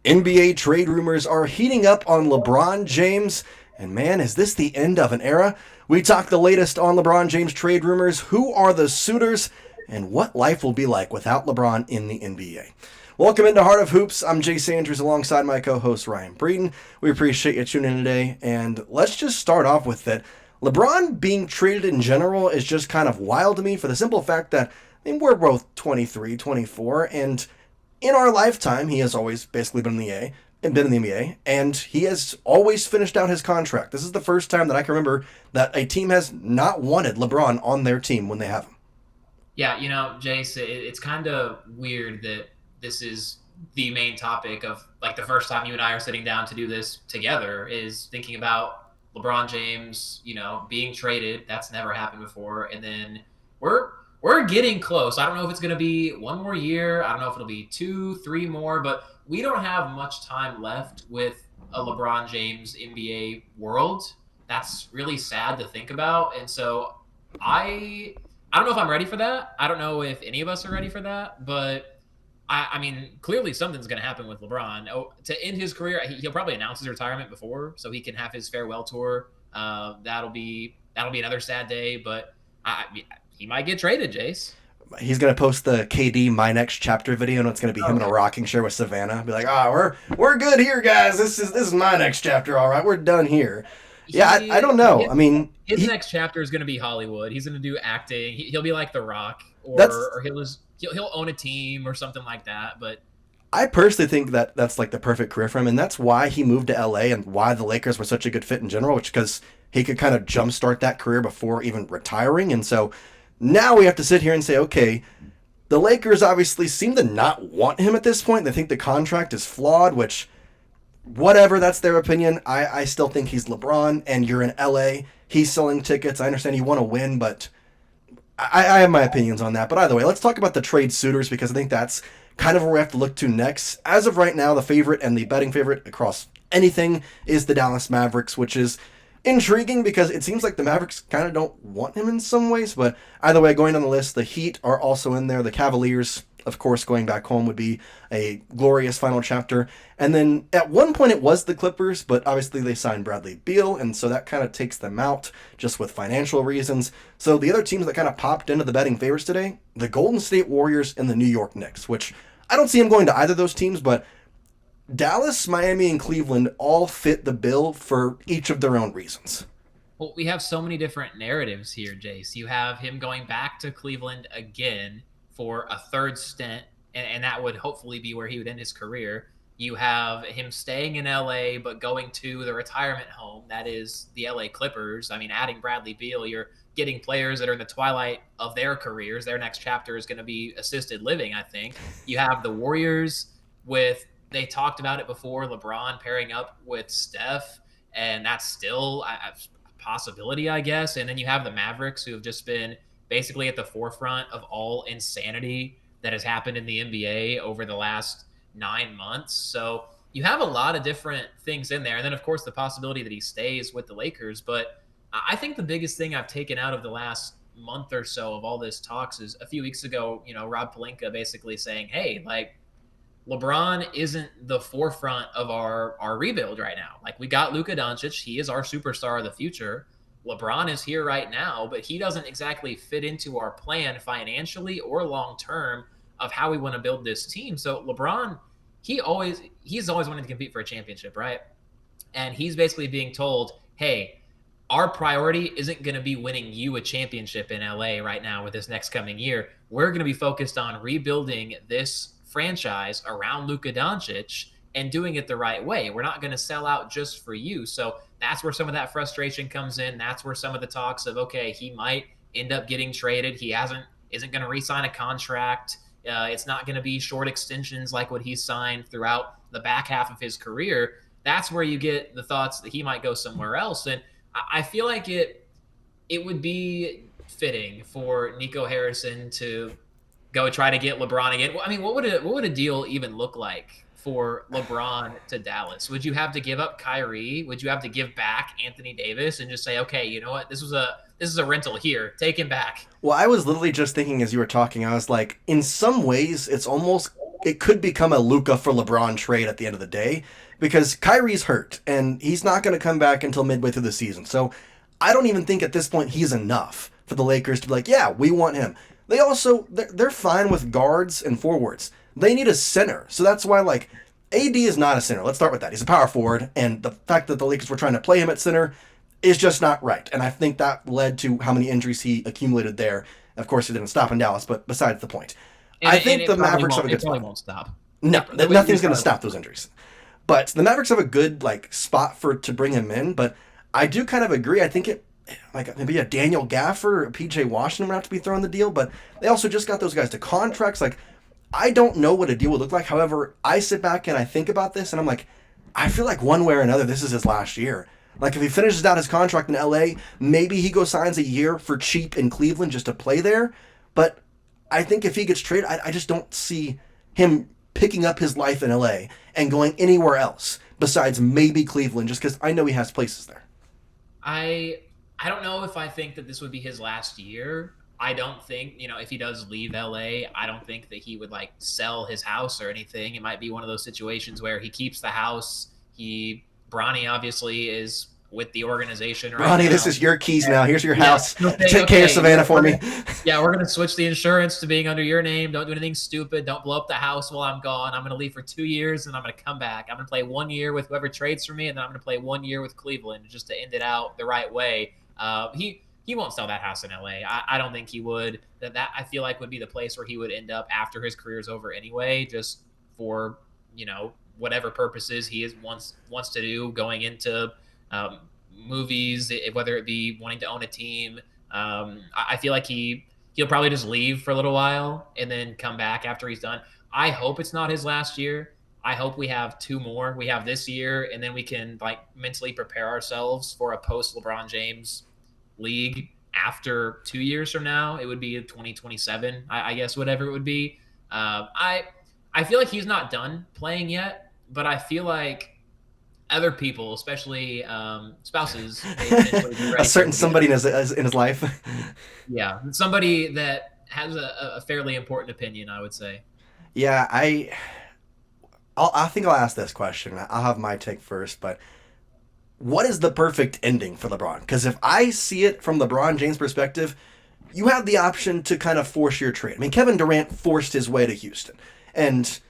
NBA trade rumors are heating up on LeBron James, and man, is this the end of an era? We talk the latest on LeBron James trade rumors, who are the suitors, and what life will be like without LeBron in the NBA. Welcome into Heart of Hoops. I'm Jace Andrews alongside my co-host Ryan Breeden. We appreciate you tuning in today, and let's just start off with that. LeBron being traded in general is just kind of wild to me for the simple fact that we're both 23, 24, and in our lifetime, he has always basically been in the NBA, and he has always finished out his contract. This is the first time that I can remember that a team has not wanted LeBron on their team when they have him. Yeah, Jace, it's kind of weird that this is the main topic of like the first time you and I are sitting down to do this together is thinking about LeBron James, being traded. That's never happened before. And then we're getting close. I don't know if it's going to be one more year. I don't know if it'll be 2, 3 more, but we don't have much time left with a LeBron James NBA world. That's really sad to think about. And so I don't know if I'm ready for that. I don't know if any of us are ready for that, but I mean, clearly something's going to happen with LeBron. To end his career, he'll probably announce his retirement before, so he can have his farewell tour. That'll be another sad day, but he might get traded, Jace. He's gonna post the KD My Next Chapter video, and it's gonna be him in a rocking chair with Savannah. Be like, we're good here, guys. This is my next chapter. All right, we're done here. Yeah, I don't know. His next chapter is going to be Hollywood. He's going to do acting. He'll be like The Rock, or he'll own a team or something like that. But I personally think that that's like the perfect career for him, and that's why he moved to LA and why the Lakers were such a good fit in general, which because he could kind of jumpstart that career before even retiring. And so now we have to sit here and say, okay, the Lakers obviously seem to not want him at this point. They think the contract is flawed, which whatever, that's their opinion. I still think he's LeBron, and you're in LA. He's selling tickets. I understand you want to win, but I have my opinions on that. But either way, let's talk about the trade suitors, because I think that's kind of where we have to look to next. As of right now, the favorite and the betting favorite across anything is the Dallas Mavericks, which is intriguing because it seems like the Mavericks kind of don't want him in some ways. But either way, going down the list, the Heat are also in there. The Cavaliers, of course, going back home would be a glorious final chapter. And then at one point it was the Clippers, but obviously they signed Bradley Beal, and so that kind of takes them out just with financial reasons. So the other teams that kind of popped into the betting favorites today, the Golden State Warriors and the New York Knicks, which I don't see him going to either of those teams, but Dallas, Miami, and Cleveland all fit the bill for each of their own reasons. Well, we have so many different narratives here, Jace. You have him going back to Cleveland again for a third stint, and that would hopefully be where he would end his career. You have him staying in LA, but going to the retirement home, that is the LA Clippers. I mean, adding Bradley Beal, you're getting players that are in the twilight of their careers. Their next chapter is going to be assisted living, I think. You have the Warriors they talked about it before, LeBron pairing up with Steph, and that's still a possibility, I guess. And then you have the Mavericks, who have just been basically at the forefront of all insanity that has happened in the NBA over the last 9 months. So you have a lot of different things in there. And then, of course, the possibility that he stays with the Lakers. But I think the biggest thing I've taken out of the last month or so of all this talks is a few weeks ago, Rob Pelinka basically saying, hey, like, LeBron isn't the forefront of our rebuild right now. Like, we got Luka Doncic. He is our superstar of the future. LeBron is here right now, but he doesn't exactly fit into our plan financially or long-term of how we want to build this team. So LeBron, he's always wanted to compete for a championship, right? And he's basically being told, hey, our priority isn't going to be winning you a championship in LA right now with this next coming year. We're going to be focused on rebuilding this franchise around Luka Doncic and doing it the right way. We're not going to sell out just for you. So that's where some of that frustration comes in. That's where some of the talks of, okay, he might end up getting traded. He isn't going to re-sign a contract. It's not going to be short extensions like what he signed throughout the back half of his career. That's where you get the thoughts that he might go somewhere else. And I feel like it would be fitting for Nico Harrison to go try to get LeBron again. I mean, what would a deal even look like for LeBron to Dallas? Would you have to give up Kyrie? Would you have to give back Anthony Davis and just say, okay, you know what? This is a rental here. Take him back. Well, I was literally just thinking as you were talking, I was like, in some ways, it's almost it could become a Luka for LeBron trade at the end of the day because Kyrie's hurt and he's not going to come back until midway through the season. So I don't even think at this point he's enough for the Lakers to be like, yeah, we want him. They're fine with guards and forwards. They need a center. So that's why, like, AD is not a center. Let's start with that. He's a power forward, and the fact that the Lakers were trying to play him at center is just not right. And I think that led to how many injuries he accumulated there. Of course, it didn't stop in Dallas, but besides the point. I think the Mavericks have a good spot. It won't stop. No, nothing's going to stop those injuries. But the Mavericks have a good spot to bring him in. But I do kind of agree. I think maybe a Daniel Gaffer or a PJ Washington would have to be thrown the deal. But they also just got those guys to contracts. I don't know what a deal would look like. However, I sit back and I think about this and I'm like, I feel like one way or another, this is his last year. Like, if he finishes out his contract in LA, maybe he goes signs a year for cheap in Cleveland just to play there. But I think if he gets traded, I just don't see him picking up his life in LA and going anywhere else besides maybe Cleveland, just because I know he has places there. I don't know if I think that this would be his last year. I don't think, if he does leave LA, I don't think that he would sell his house or anything. It might be one of those situations where he keeps the house. Bronny obviously is with the organization right now. Bronny, this is your keys now. Here's your house. Take care of Savannah for me. Yeah, we're going to switch the insurance to being under your name. Don't do anything stupid. Don't blow up the house while I'm gone. I'm going to leave for 2 years, and I'm going to come back. I'm going to play 1 year with whoever trades for me, and then I'm going to play 1 year with Cleveland just to end it out the right way. He won't sell that house in LA. I don't think he would. That I feel like would be the place where he would end up after his career's over anyway, just for, whatever purposes he wants to do going into movies, whether it be wanting to own a team. I feel like he'll probably just leave for a little while and then come back after he's done. I hope it's not his last year. I hope we have 2 more. We have this year, and then we can mentally prepare ourselves for a post LeBron James league after 2 years from now. It would be 2027, I guess, whatever it would be. I feel like he's not done playing yet, but I feel like other people, especially spouses, a certain somebody in his life. Yeah, somebody that has a fairly important opinion, I would say. Yeah, I think I'll ask this question. I'll have my take first, but what is the perfect ending for LeBron? Because if I see it from LeBron James' perspective, you have the option to kind of force your trade. I mean, Kevin Durant forced his way to Houston, and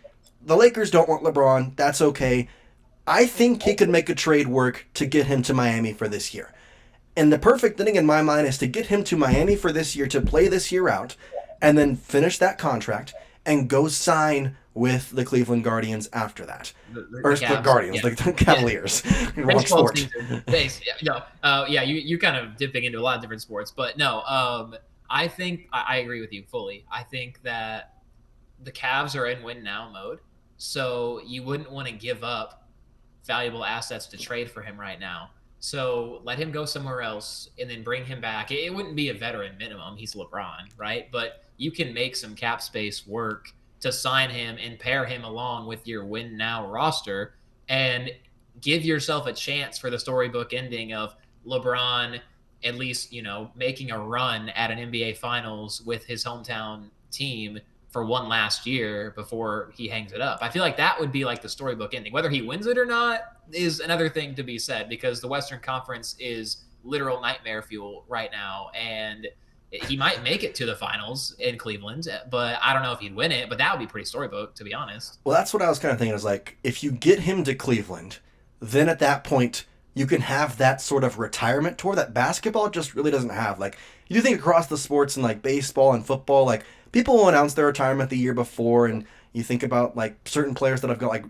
the Lakers don't want LeBron. That's okay. I think he could make a trade work to get him to Miami for this year. And the perfect ending in my mind is to get him to Miami for this year, to play this year out, and then finish that contract and go sign with the Cleveland Guardians after that. The Guardians, yeah. The Cavaliers. Yeah. Wrong sport. You're kind of dipping into a lot of different sports. But no, I think I agree with you fully. I think that the Cavs are in win now mode. So you wouldn't want to give up valuable assets to trade for him right now. So let him go somewhere else and then bring him back. It wouldn't be a veteran minimum. He's LeBron, right? But you can make some cap space work to sign him and pair him along with your win now roster and give yourself a chance for the storybook ending of LeBron at least, making a run at an NBA Finals with his hometown team for one last year before he hangs it up. I feel like that would be the storybook ending. Whether he wins it or not is another thing to be said, because the Western Conference is literal nightmare fuel right now, and he might make it to the finals in Cleveland, but I don't know if he'd win it, but that would be pretty storybook, to be honest. Well, that's what I was kind of thinking, is if you get him to Cleveland, then at that point you can have that sort of retirement tour that basketball just really doesn't have. You think across the sports and baseball and football, people will announce their retirement the year before, and you think about certain players that have got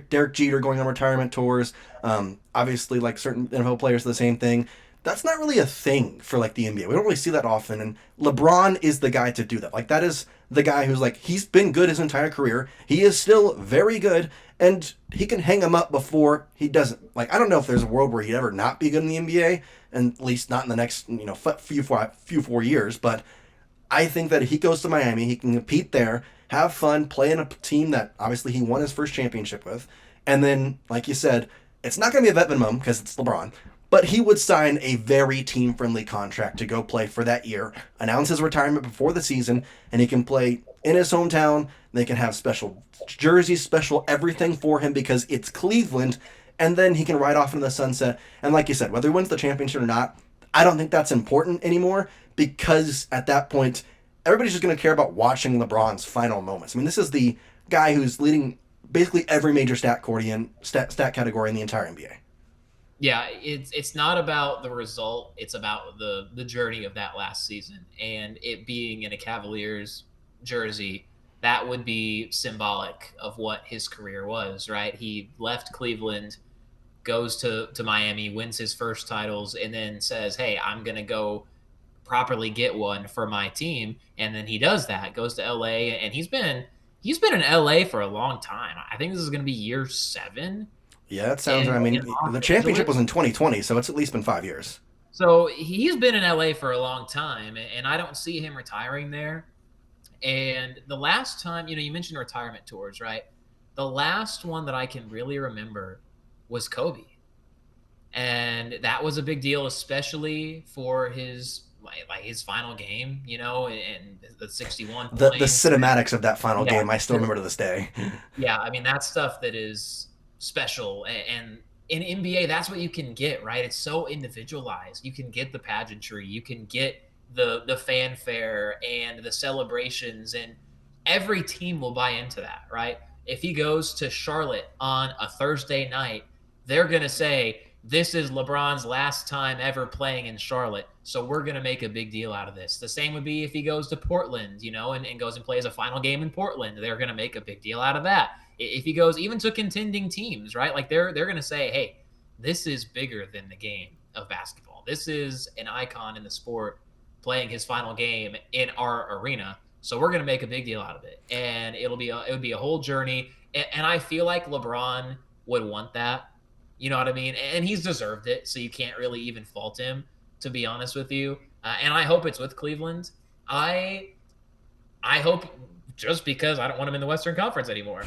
Derek Jeter going on retirement tours. Obviously, certain NFL players do the same thing. That's not really a thing for the NBA. We don't really see that often, and LeBron is the guy to do that. That is the guy who's he's been good his entire career. He is still very good, and he can hang him up before he doesn't. I don't know if there's a world where he'd ever not be good in the NBA, and at least not in the next few 4 years. But I think that if he goes to Miami, he can compete there, have fun, play in a team that obviously he won his first championship with, and then, like you said, it's not going to be a vet minimum because it's LeBron, but he would sign a very team-friendly contract to go play for that year, announce his retirement before the season, and he can play in his hometown. They can have special jerseys, special everything for him because it's Cleveland, and then he can ride off into the sunset. And like you said, whether he wins the championship or not, I don't think that's important anymore because at that point, everybody's just going to care about watching LeBron's final moments. I mean, this is the guy who's leading basically every major stat category in the entire NBA. Yeah, it's not about the result. It's about the journey of that last season and it being in a Cavaliers jersey. That would be symbolic of what his career was, right? He left Cleveland, goes to Miami, wins his first titles, and then says, "Hey, I'm gonna go properly get one for my team." And then he does that, goes to LA, and he's been in LA for a long time. I think this is gonna be year 7 Yeah, that sounds right. I in mean, Los the championship was Angeles. in 2020, so it's at least been 5 years. So he's been in LA for a long time, and I don't see him retiring there. And the last time, you mentioned retirement tours, right? The last one that I can really remember was Kobe. And that was a big deal, especially for his final game, and the 61 The points. cinematics of that final Yeah, game, I still remember to this day. yeah. I mean, that's stuff that is special. And in NBA, that's what you can get, right? It's so individualized. You can get the pageantry, you can get the fanfare and the celebrations, and every team will buy into that, right? If he goes to Charlotte on a Thursday night, they're gonna say, this is LeBron's last time ever playing in Charlotte. So we're going to make a big deal out of this. The same would be if he goes to Portland, and goes and plays a final game in Portland. They're going to make a big deal out of that. If he goes even to contending teams, right? Like they're going to say, hey, this is bigger than the game of basketball. This is an icon in the sport playing his final game in our arena. So we're going to make a big deal out of it. And it would be a whole journey. And I feel like LeBron would want that. You know what I mean? And he's deserved it, so you can't really even fault him, to be honest with you. And I hope it's with Cleveland. I hope, just because I don't want him in the Western Conference anymore.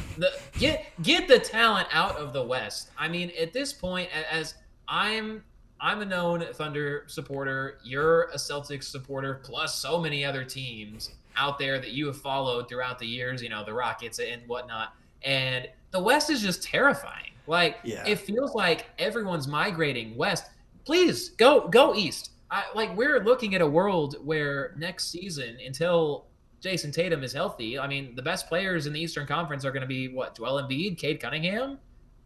Get the talent out of the West. I mean, at this point, as I'm a known Thunder supporter, you're a Celtics supporter, plus so many other teams out there that you have followed throughout the years, the Rockets and whatnot. And the West is just terrifying. Like, Yeah. it feels like everyone's migrating west. Please go east. We're looking at a world where next season, until Jayson Tatum is healthy, I mean, the best players in the Eastern Conference are going to be what? Joel Embiid, Cade Cunningham,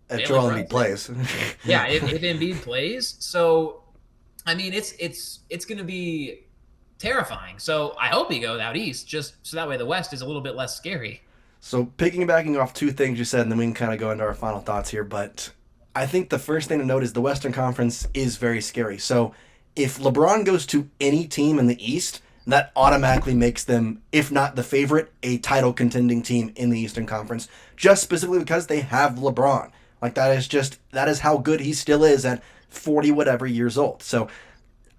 Joel Jalen Embiid Brunson. plays. Yeah, if Embiid plays. So, I mean, it's going to be terrifying. So I hope he goes out east, just so that way the West is a little bit less scary. So piggybacking off two things you said, and then we can kind of go into our final thoughts here. But I think the first thing to note is the Western Conference is very scary. So if LeBron goes to any team in the East, that automatically makes them, if not the favorite, a title contending team in the Eastern Conference, just specifically because they have LeBron. Like that is how good he still is at 40 whatever years old. So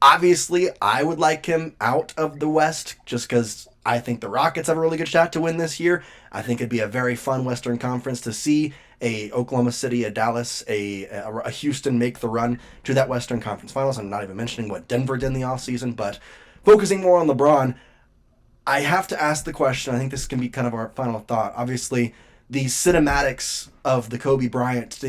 obviously I would like him out of the West just because I think the Rockets have a really good shot to win this year. I think it'd be a very fun Western Conference to see a Oklahoma City, a Dallas, a Houston make the run to that Western Conference Finals. I'm not even mentioning what Denver did in the offseason, but focusing more on LeBron, I have to ask the question. I think this can be kind of our final thought. Obviously, the cinematics of the Kobe Bryant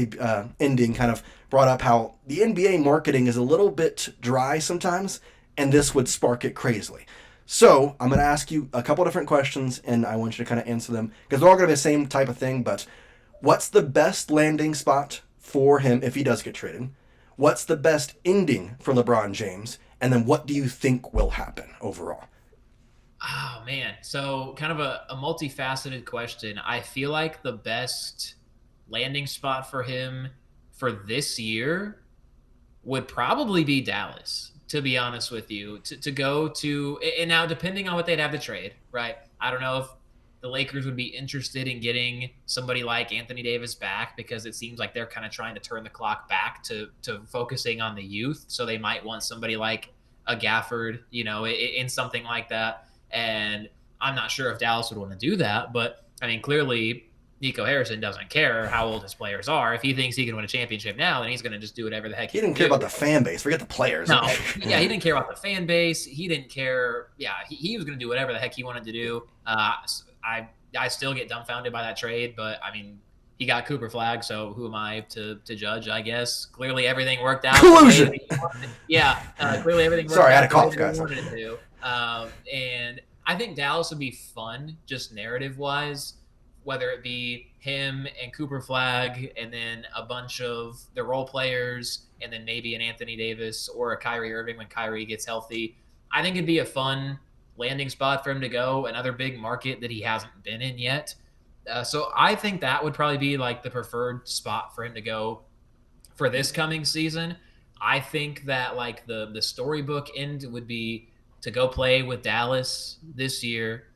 ending kind of brought up how the NBA marketing is a little bit dry sometimes, and this would spark it crazily. So I'm going to ask you a couple different questions, and I want you to kind of answer them because they're all going to be the same type of thing. But what's the best landing spot for him if he does get traded? What's the best ending for LeBron James? And then what do you think will happen overall? Oh man, so kind of a multifaceted question. I feel like the best landing spot for him for this year would probably be Dallas, to be honest with you. To go to, and now depending on what they'd have to trade, right? I don't know if the Lakers would be interested in getting somebody like Anthony Davis back because it seems like they're kind of trying to turn the clock back to focusing on the youth. So they might want somebody like a Gafford, in something like that. And I'm not sure if Dallas would want to do that, but I mean, clearly, Nico Harrison doesn't care how old his players are. If he thinks he can win a championship now, then he's going to just do whatever the heck he didn't care about the fan base. Forget the players. No, yeah, he didn't care about the fan base. He didn't care. Yeah, he was going to do whatever the heck he wanted to do. I still get dumbfounded by that trade, but I mean, he got Cooper Flag, so who am I to judge? I guess clearly everything worked out. Collusion. Yeah, clearly everything worked out. Sorry, I had a cough, guys. And I think Dallas would be fun, just narrative wise, whether it be him and Cooper Flag, and then a bunch of the role players, and then maybe an Anthony Davis or a Kyrie Irving when Kyrie gets healthy. I think it'd be a fun landing spot for him to go, another big market that he hasn't been in yet. So I think that would probably be like the preferred spot for him to go for this coming season. I think that like the storybook end would be to go play with Dallas this year,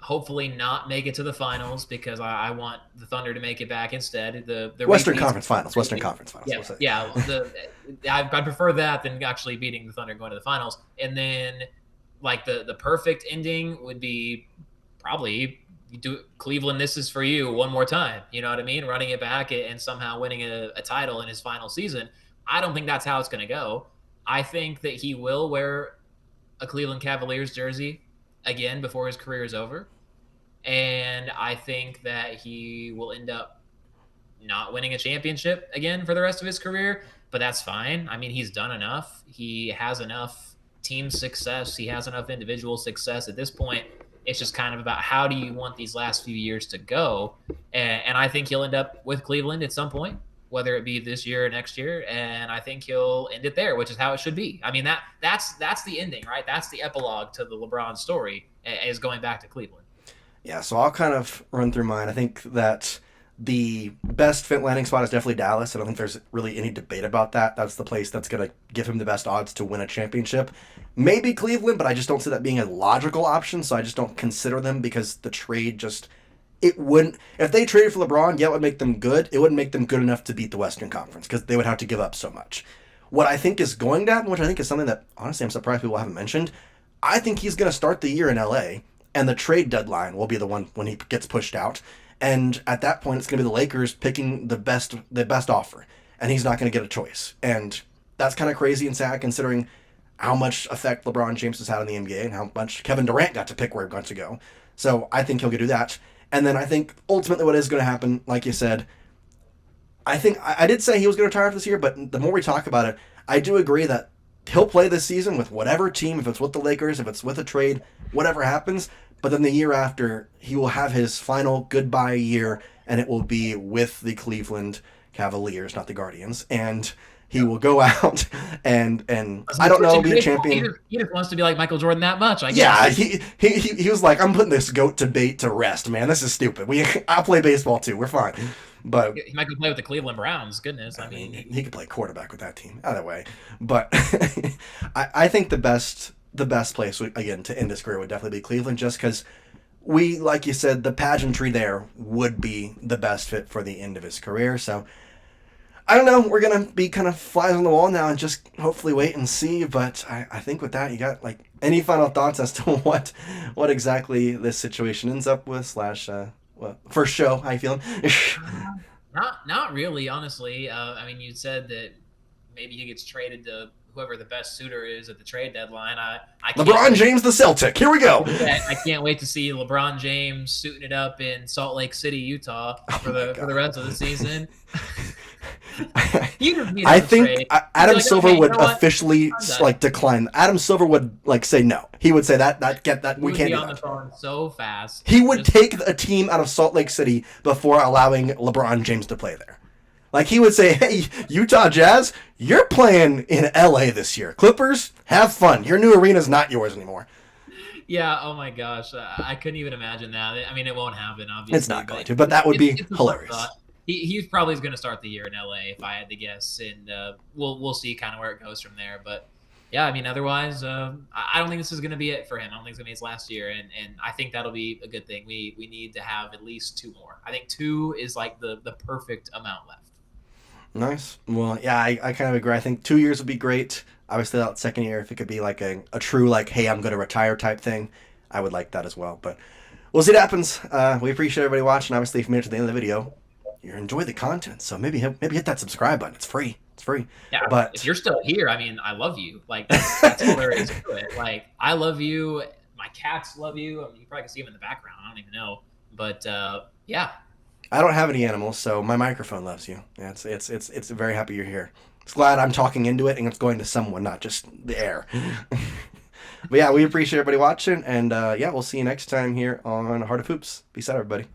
hopefully not make it to the finals because I want the Thunder to make it back instead. The Western Conference Finals. Yeah. I prefer that than actually beating the Thunder going to the finals. And then like the perfect ending would be probably you do Cleveland. This is for you one more time. You know what I mean? Running it back and somehow winning a title in his final season. I don't think that's how it's going to go. I think that he will wear a Cleveland Cavaliers jersey again before his career is over. And I think that he will end up not winning a championship again for the rest of his career, but that's fine. I mean, he's done enough. He has enough team success. He has enough individual success at this point. It's just kind of about how do you want these last few years to go? And I think he'll end up with Cleveland at some point, whether it be this year or next year. And I think he'll end it there, which is how it should be. I mean, that's the ending, right? That's the epilogue to the LeBron story is going back to Cleveland. Yeah, so I'll kind of run through mine. I think that the best fit landing spot is definitely Dallas. I don't think there's really any debate about that. That's the place that's going to give him the best odds to win a championship. Maybe Cleveland, but I just don't see that being a logical option, so I just don't consider them because the trade just... It wouldn't... If they traded for LeBron, yeah, it would make them good. It wouldn't make them good enough to beat the Western Conference because they would have to give up so much. What I think is going to happen, which I think is something that, honestly, I'm surprised people haven't mentioned, I think he's going to start the year in LA, and the trade deadline will be the one when he gets pushed out. And at that point, it's going to be the Lakers picking the best offer, and he's not going to get a choice. And that's kind of crazy and sad considering how much effect LeBron James has had on the NBA and how much Kevin Durant got to pick where he wants to go. So I think he'll get to do that. And then I think ultimately what is going to happen, like you said, I think I did say he was going to retire after this year, but the more we talk about it, I do agree that he'll play this season with whatever team, if it's with the Lakers, if it's with a trade, whatever happens. But then the year after, he will have his final goodbye year, and it will be with the Cleveland Cavaliers, not the Guardians. And he will go out and I don't know, be a champion. He just wants to be like Michael Jordan that much, I guess. Yeah, he was like, I'm putting this goat debate to rest, man. This is stupid. I'll play baseball too. We're fine. But he might go play with the Cleveland Browns. Goodness, I mean, he could play quarterback with that team. Either way, but I think the best place again to end his career would definitely be Cleveland, just because like you said, the pageantry there would be the best fit for the end of his career. So I don't know. We're gonna be kind of flies on the wall now and just hopefully wait and see. But I think with that, you got like any final thoughts as to what exactly this situation ends up with / first show? How you feeling? Not really, honestly. I mean, you said that maybe he gets traded to whoever the best suitor is at the trade deadline. I LeBron James, the Celtic. Here we go. I can't wait to see LeBron James suiting it up in Salt Lake City, Utah, for the rest of the season. I think Adam Silver would officially decline. Adam Silver would say no. He would say that we can't do that. On the phone so fast. He would take a team out of Salt Lake City before allowing LeBron James to play there. Like he would say, "Hey, Utah Jazz, you're playing in LA this year. Clippers, have fun. Your new arena's not yours anymore." Yeah, oh my gosh. I couldn't even imagine that. I mean, it won't happen, obviously. It's not going to, but that would be hilarious. He probably is going to start the year in LA if I had to guess, and we'll see kind of where it goes from there. But yeah, I mean, otherwise, I don't think this is going to be it for him. I don't think it's going to be his last year, and I think that'll be a good thing. We need to have at least 2 more. I think 2 is like the perfect amount left. Nice. Well, yeah, I kind of agree. I think 2 years would be great. Obviously, that second year, if it could be like a true hey, I'm going to retire type thing, I would like that as well. But we'll see what happens. We appreciate everybody watching. Obviously, if you made it to the end of the video, you enjoy the content. So maybe hit that subscribe button. It's free. It's free. Yeah, if But you're still here, I mean, I love you. Like that's all there is to it. Like I love you. My cats love you. I mean, you probably can see them in the background. I don't even know, but yeah. I don't have any animals, so my microphone loves you. Yeah, it's very happy you're here. It's glad I'm talking into it and it's going to someone, not just the air. But yeah, we appreciate everybody watching, and yeah, we'll see you next time here on Heart of Hoops. Peace out, everybody.